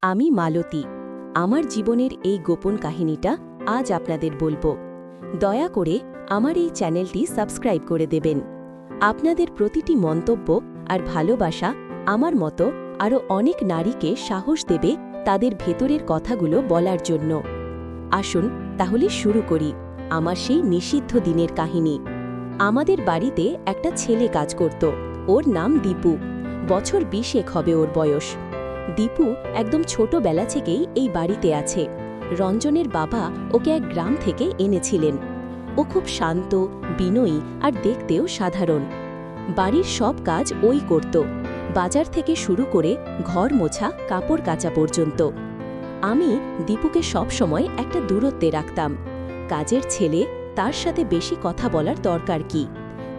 আমি মালতী। আমার জীবনের এই গোপন কাহিনীটা আজ আপনাদের বলবো। দয়া করে আমার এই চ্যানেলটি সাবস্ক্রাইব করে দেবেন। আপনাদের প্রতিটি মন্তব্য আর ভালোবাসা আমার মতো আরও অনেক নারীকে সাহস দেবে তাদের ভেতরের কথাগুলো বলার জন্য। আসুন তাহলে শুরু করি আমার সেই নিষিদ্ধ দিনের কাহিনী। আমাদের বাড়িতে একটা ছেলে কাজ করত। ওর নাম দীপু। বছর 20 হবে ওর বয়স। দীপু একদম ছোটবেলা থেকেই এই বাড়িতে আছে। রঞ্জনের বাবা ওকে এক গ্রাম থেকে এনেছিলেন। ও খুব শান্ত, বিনয়ী আর দেখতেও সাধারণ। বাড়ির সব কাজ ওই করত, বাজার থেকে শুরু করে ঘর মোছা, কাপড় কাচা পর্যন্ত। আমি দীপুকে সবসময় একটা দূরত্বে রাখতাম। কাজের ছেলে, তার সাথে বেশি কথা বলার দরকার কি?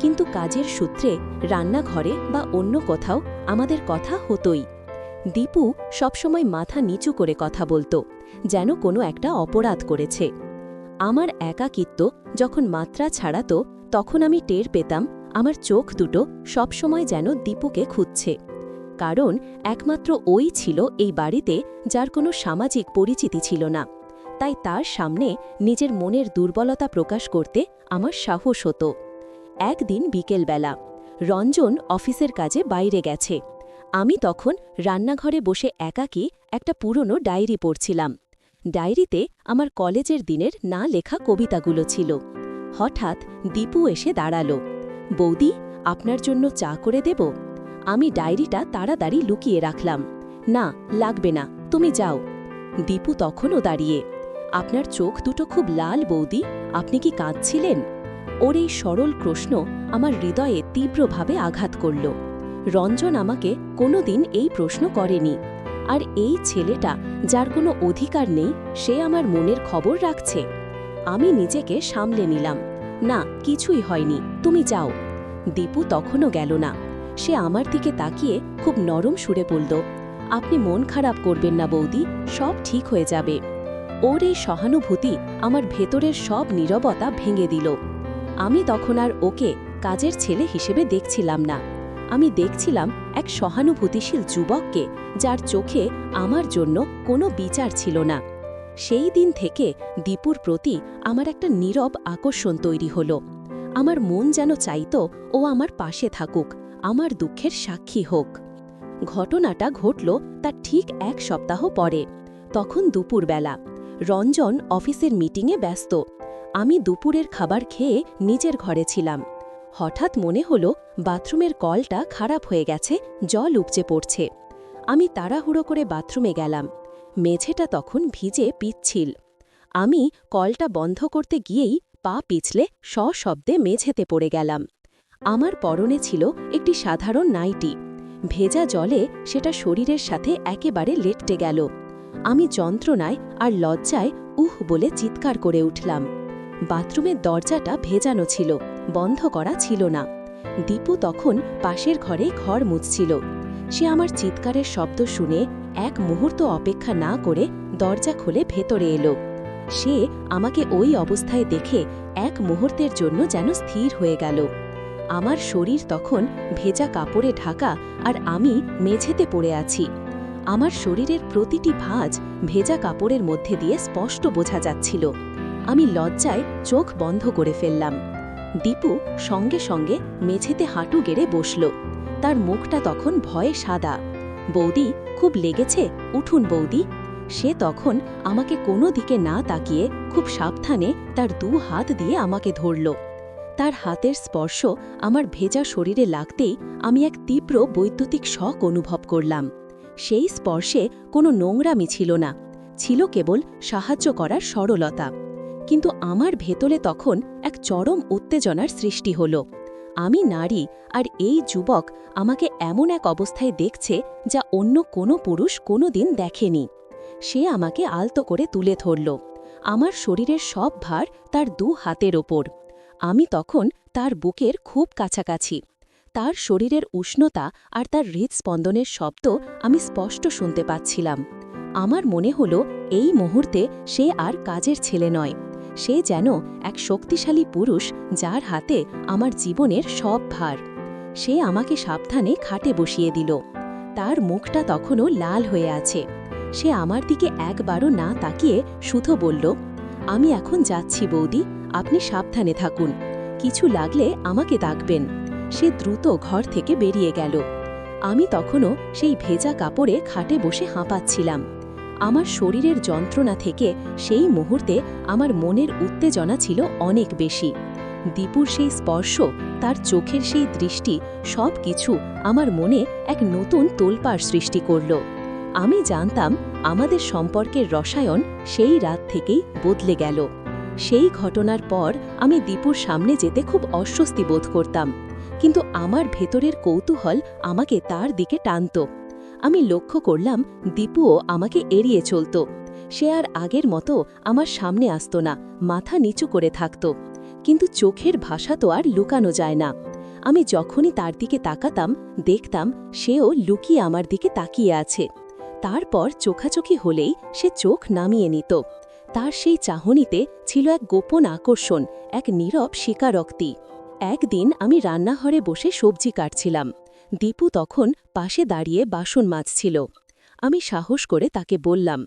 কিন্তু কাজের সূত্রে রান্নাঘরে বা অন্য কোথাও আমাদের কথা হতোই। দীপু সবসময় মাথা নিচু করে কথা বলতো, যেন কোনো একটা অপরাধ করেছে। আমার একাকিত্ব যখন মাত্রা ছাড়াতো, তখন আমি টের পেতাম আমার চোখ দুটো সবসময় যেন দীপুকে খুঁজছে। কারণ একমাত্র ওই ছিল এই বাড়িতে যার কোনো সামাজিক পরিচিতি ছিল না। তাই তার সামনে নিজের মনের দুর্বলতা প্রকাশ করতে আমার সাহস হতো। একদিন বিকেলবেলা রঞ্জন অফিসের কাজে বাইরে গেছে। আমি তখন রান্নাঘরে বসে একাকী একটা পুরনো ডায়েরি পড়ছিলাম। ডায়েরিতে আমার কলেজের দিনের না লেখা কবিতাগুলো ছিল। হঠাৎ দীপু এসে দাঁড়ালো। বৌদি, আপনার জন্য চা করে দেব? আমি ডায়েরিটা তাড়াতাড়ি লুকিয়ে রাখলাম। না, লাগবে না, তুমি যাও। দীপু তখনও দাঁড়িয়ে। আপনার চোখ দুটো খুব লাল বৌদি, আপনি কি কাঁদছিলেন? ওর এই সরল প্রশ্ন আমার হৃদয়ে তীব্রভাবে আঘাত করল। রঞ্জন আমাকে কোনোদিন এই প্রশ্ন করেনি। আর এই ছেলেটা, যার কোনো অধিকার নেই, সে আমার মনের খবর রাখছে। আমি নিজেকে সামলে নিলাম। না, কিছুই হয়নি, তুমি যাও। দীপু তখনও গেল না। সে আমার দিকে তাকিয়ে খুব নরম সুরে বলল, আপনি মন খারাপ করবেন না বৌদি, সব ঠিক হয়ে যাবে। ওর এই সহানুভূতি আমার ভেতরের সব নীরবতা ভেঙে দিল। আমি তখন আর ওকে কাজের ছেলে হিসেবে দেখছিলাম না। আমি দেখছিলাম এক সহানুভূতিশীল যুবককে, যার চোখে আমার জন্য কোনো বিচার ছিল না। সেই দিন থেকে দীপুর প্রতি আমার একটা নীরব আকর্ষণ তৈরি হলো। আমার মন যেন চাইতো ও আমার পাশে থাকুক, আমার দুঃখের সাক্ষী হোক। ঘটনাটা ঘটল তার ঠিক 1 সপ্তাহ পরে। তখন দুপুরবেলা। রঞ্জন অফিসের মিটিংয়ে ব্যস্ত। আমি দুপুরের খাবার খেয়ে নিজের ঘরে ছিলাম। হঠাৎ মনে হলো বাথরুমের কলটা খারাপ হয়ে গেছে, জল উপচে পড়ছে। আমি তাড়াহুড়ো করে বাথরুমে গেলাম। মেঝেটা তখন ভিজে পিচ্ছিল। আমি কলটা বন্ধ করতে গিয়েই পা পিছলে সশব্দে মেঝেতে পড়ে গেলাম। আমার পরনে ছিল একটি সাধারণ নাইটি। ভেজা জলে সেটা শরীরের সাথে একেবারে লেটে গেল। আমি যন্ত্রণায় আর লজ্জায় উহ বলে চিৎকার করে উঠলাম। বাথরুমের দরজাটা ভেজানো ছিল, বন্ধ করা ছিল না। দীপু তখন পাশের ঘরে ঘর মুছছিল। সে আমার চিৎকারের শব্দ শুনে 1 মুহূর্ত অপেক্ষা না করে দরজা খুলে ভেতরে এলো। সে আমাকে ওই অবস্থায় দেখে 1 মুহূর্তের জন্য যেন স্থির হয়ে গেল। আমার শরীর তখন ভেজা কাপড়ে ঢাকা, আর আমি মেঝেতে পড়ে আছি। আমার শরীরের প্রতিটি ভাঁজ ভেজা কাপড়ের মধ্যে দিয়ে স্পষ্ট বোঝা যাচ্ছিল। আমি লজ্জায় চোখ বন্ধ করে ফেললাম। দীপু সঙ্গে সঙ্গে মেঝেতে হাঁটু গেড়ে বসল। তার মুখটা তখন ভয়ে সাদা। বৌদি, খুব লেগেছে, উঠুন বৌদি। সে তখন আমাকে কোনো দিকে না তাকিয়ে খুব সাবধানে তার 2 হাত দিয়ে আমাকে ধরল। তার হাতের স্পর্শ আমার ভেজা শরীরে লাগতেই আমি এক তীব্র বৈদ্যুতিক শক অনুভব করলাম। সেই স্পর্শে কোনো নোংরামি ছিল না, ছিল কেবল সাহায্য করার সরলতা। কিন্তু আমার ভেতরে তখন এক চরম উত্তেজনার সৃষ্টি হল। আমি নারী, আর এই যুবক আমাকে এমন এক অবস্থায় দেখছে যা অন্য কোনো পুরুষ কোনোদিন দেখেনি। সে আমাকে আলতো করে তুলে ধরল। আমার শরীরের সব ভার তার 2 হাতের ওপর। আমি তখন তার বুকের খুব কাছাকাছি। তার শরীরের উষ্ণতা আর তার হৃদস্পন্দনের শব্দ আমি স্পষ্ট শুনতে পাচ্ছিলাম। আমার মনে হলো এই মুহূর্তে সে আর কাজের ছেলে নয়, সে যেন এক শক্তিশালী পুরুষ, যার হাতে আমার জীবনের সব ভার। সে আমাকে সাবধানে খাটে বসিয়ে দিল। তার মুখটা তখনও লাল হয়ে আছে। সে আমার দিকে একবারও না তাকিয়ে শুধু বলল, আমি এখন যাচ্ছি বৌদি, আপনি সাবধানে থাকুন, কিছু লাগলে আমাকে ডাকবেন। সে দ্রুত ঘর থেকে বেরিয়ে গেল। আমি তখনও সেই ভেজা কাপড়ে খাটে বসে হাঁপাচ্ছিলাম। আমার শরীরের যন্ত্রণা থেকে সেই মুহূর্তে আমার মনের উত্তেজনা ছিল অনেক বেশি। দীপুর সেই স্পর্শ, তার চোখের সেই দৃষ্টি, সব কিছু আমার মনে এক নতুন তোলপাড় সৃষ্টি করল। আমি জানতাম আমাদের সম্পর্কের রসায়ন সেই রাত থেকেই বদলে গেল। সেই ঘটনার পর আমি দীপুর সামনে যেতে খুব অস্বস্তি বোধ করতাম, কিন্তু আমার ভেতরের কৌতূহল আমাকে তার দিকে টানত। আমি লক্ষ্য করলাম দীপুও আমাকে এড়িয়ে চলত। সে আর আগের মতো আমার সামনে আসত না, মাথা নিচু করে থাকত। কিন্তু চোখের ভাষা তো আর লুকানো যায় না। আমি যখনই তার দিকে তাকাতাম, দেখতাম সেও লুকিয়ে আমার দিকে তাকিয়ে আছে। তারপর চোখাচোখি হলেই সে চোখ নামিয়ে নিত। তার সেই চাহনিতে ছিল এক গোপন আকর্ষণ, এক নীরব স্বীকারোক্তি। একদিন আমি রান্নাঘরে বসে সবজি কাটছিলাম। দীপু তখন পাশে দাঁড়িয়ে বাসন মাজছিল। আমি সাহস করে তাকে বললাম,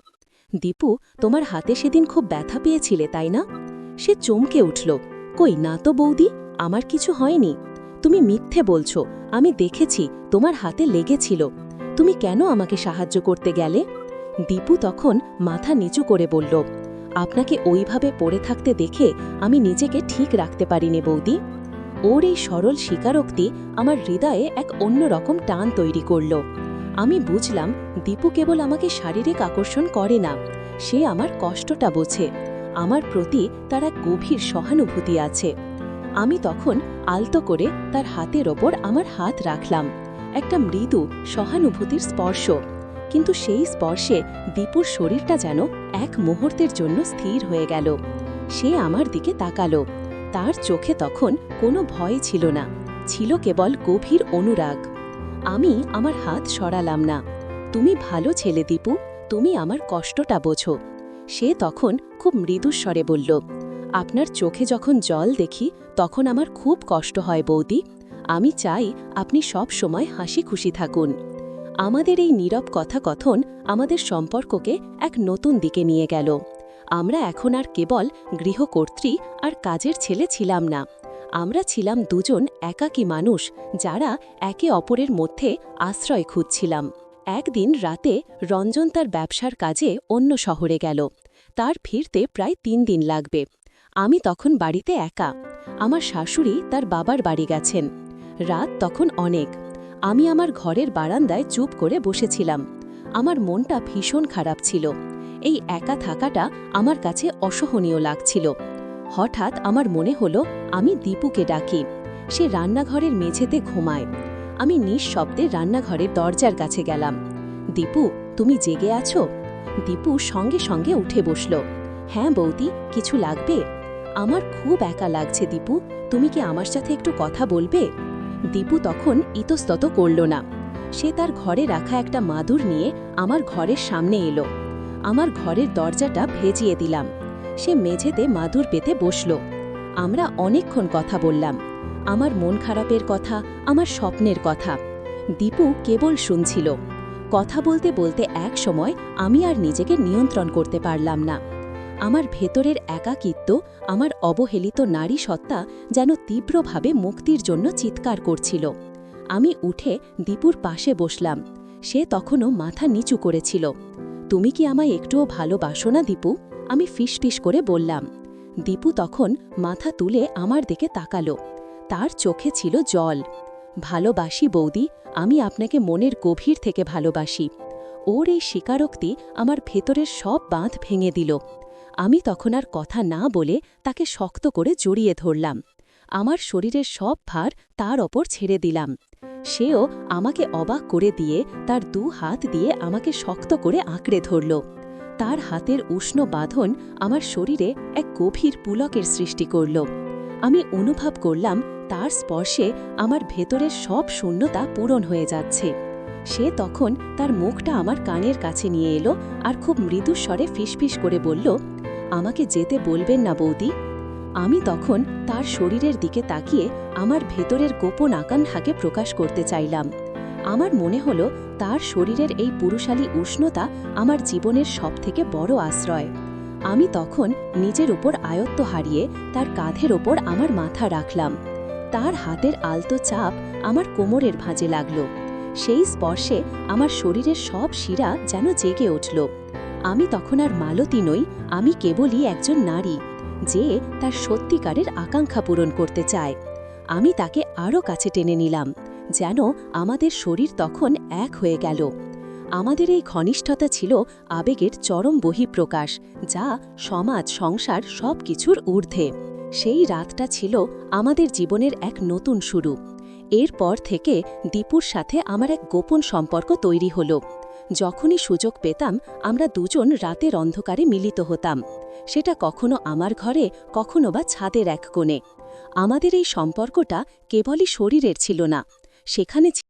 দীপু, তোমার হাতে সেদিন খুব ব্যথা পেয়েছিলে তাই না? সে চমকে উঠল, কই না তো বৌদি, আমার কিছু হয়নি। তুমি মিথ্যে বলছো, আমি দেখেছি তোমার হাতে লেগেছিল। তুমি কেন আমাকে সাহায্য করতে গেলে? দীপু তখন মাথা নিচু করে বলল, আপনাকে ওইভাবে পড়ে থাকতে দেখে আমি নিজেকে ঠিক রাখতে পারিনি বৌদি। ওর এই সরল স্বীকারোক্তি আমার হৃদয়ে এক অন্যরকম টান তৈরি করল। আমি বুঝলাম দীপু কেবল আমাকে শারীরিক আকর্ষণ করে না, সে আমার কষ্টটা বোঝে। আমার প্রতি তার এক গভীর সহানুভূতি আছে। আমি তখন আলতো করে তার হাতের ওপর আমার হাত রাখলাম, একটা মৃদু সহানুভূতির স্পর্শ। কিন্তু সেই স্পর্শে দীপুর শরীরটা যেন এক মুহূর্তের জন্য স্থির হয়ে গেল। সে আমার দিকে তাকালো। তার চোখে তখন কোনো ভয় ছিল না, ছিল কেবল গভীর অনুরাগ। আমি আমার হাত সরালাম না। তুমি ভালো ছেলে দীপু, তুমি আমার কষ্টটা বোঝো। সে তখন খুব মৃদুস্বরে বলল, আপনার চোখে যখন জল দেখি তখন আমার খুব কষ্ট হয় বৌদি। আমি চাই আপনি সব সময় হাসি খুশি থাকুন। আমাদের এই নীরব কথাকথন আমাদের সম্পর্ককে এক নতুন দিকে নিয়ে গেল। আমরা এখন আর কেবল গৃহকর্ত্রী আর কাজের ছেলে ছিলাম না, আমরা ছিলাম দুজন একাকী মানুষ যারা একে অপরের মধ্যে আশ্রয় খুঁজছিলাম। একদিন রাতে রঞ্জন তার ব্যবসার কাজে অন্য শহরে গেল। তার ফিরতে প্রায় 3 দিন লাগবে। আমি তখন বাড়িতে একা। আমার শাশুড়ি তার বাবার বাড়ি গেছেন। রাত তখন অনেক। আমি আমার ঘরের বারান্দায় চুপ করে বসেছিলাম। আমার মনটা ভীষণ খারাপ ছিল। এই একা থাকাটা আমার কাছে অসহনীয় লাগছিল। হঠাৎ আমার মনে হলো আমি দীপুকে ডাকি। সে রান্নাঘরের মেঝেতে ঘুমায়। আমি নিঃশব্দে রান্নাঘরের দরজার কাছে গেলাম। দীপু, তুমি জেগে আছো? দীপু সঙ্গে সঙ্গে উঠে বসল। হ্যাঁ বৌদি, কিছু লাগবে? আমার খুব একা লাগছে দীপু, তুমি কি আমার সাথে একটু কথা বলবে? দীপু তখন ইতস্তত করল না। সে তার ঘরে রাখা একটা মাদুর নিয়ে আমার ঘরের সামনে এলো। আমার ঘরের দরজাটা ভেজিয়ে দিলাম। সে মেঝেতে মাদুর পেতে বসল। আমরা অনেকক্ষণ কথা বললাম, আমার মন খারাপের কথা, আমার স্বপ্নের কথা। দীপু কেবল শুনছিল। কথা বলতে বলতে এক সময় আমি আর নিজেকে নিয়ন্ত্রণ করতে পারলাম না। আমার ভেতরের একাকিত্ব, আমার অবহেলিত নারী সত্তা যেন তীব্রভাবে মুক্তির জন্য চিৎকার করছিল। আমি উঠে দীপুর পাশে বসলাম। সে তখনও মাথা নিচু করেছিল। তুমি কি আমায় একটুও ভালোবাসো না দীপু? আমি ফিসফিস করে বললাম। দীপু তখন মাথা তুলে আমার দিকে তাকালো। তার চোখে ছিল জল। ভালোবাসি বৌদি, আমি আপনাকে মনের গভীর থেকে ভালোবাসি। ওর এই স্বীকারোক্তি আমার ভেতরের সব বাঁধ ভেঙে দিল। আমি তখন আর কথা না বলে তাকে শক্ত করে জড়িয়ে ধরলাম। আমার শরীরের সব ভার তার ওপর ছেড়ে দিলাম। সেও আমাকে অবাক করে দিয়ে তার 2 হাত দিয়ে আমাকে শক্ত করে আঁকড়ে ধরল। তার হাতের উষ্ণ বাঁধন আমার শরীরে এক গভীর পুলকের সৃষ্টি করল। আমি অনুভব করলাম তার স্পর্শে আমার ভেতরের সব শূন্যতা পূরণ হয়ে যাচ্ছে। সে তখন তার মুখটা আমার কানের কাছে নিয়ে এলো আর খুব মৃদু স্বরে ফিসফিস করে বলল, আমাকে যেতে বলবেন না বৌদি। আমি তখন তার শরীরের দিকে তাকিয়ে আমার ভেতরের গোপন আকাঙ্ক্ষাকে প্রকাশ করতে চাইলাম। আমার মনে হলো তার শরীরের এই পুরুষালী উষ্ণতা আমার জীবনের সবথেকে বড় আশ্রয়। আমি তখন নিজের উপর আয়ত্ত হারিয়ে তার কাঁধের ওপর আমার মাথা রাখলাম। তার হাতের আলতো চাপ আমার কোমরের ভাঁজে লাগল। সেই স্পর্শে আমার শরীরের সব শিরা যেন জেগে উঠল। আমি তখন আর মালতী নই, আমি কেবলই একজন নারী, যে তার সত্যিকারের আকাঙ্ক্ষা পূরণ করতে চায়। আমি তাকে আরও কাছে টেনে নিলাম, যেন আমাদের শরীর তখন এক হয়ে গেল। আমাদের এই ঘনিষ্ঠতা ছিল আবেগের চরম বহিঃপ্রকাশ, যা সমাজ সংসার সব কিছুর ঊর্ধ্বে। সেই রাতটা ছিল আমাদের জীবনের এক নতুন শুরু। এরপর থেকে দীপুর সাথে আমার এক গোপন সম্পর্ক তৈরি হলো। যখনই সুযোগ পেতাম আমরা দুজন রাতের অন্ধকারে মিলিত হতাম, সেটা কখনো আমার ঘরে, কখনো বা ছাদের এক কোণে। আমাদের এই সম্পর্কটা কেবলই শরীরের ছিল না, সেখানে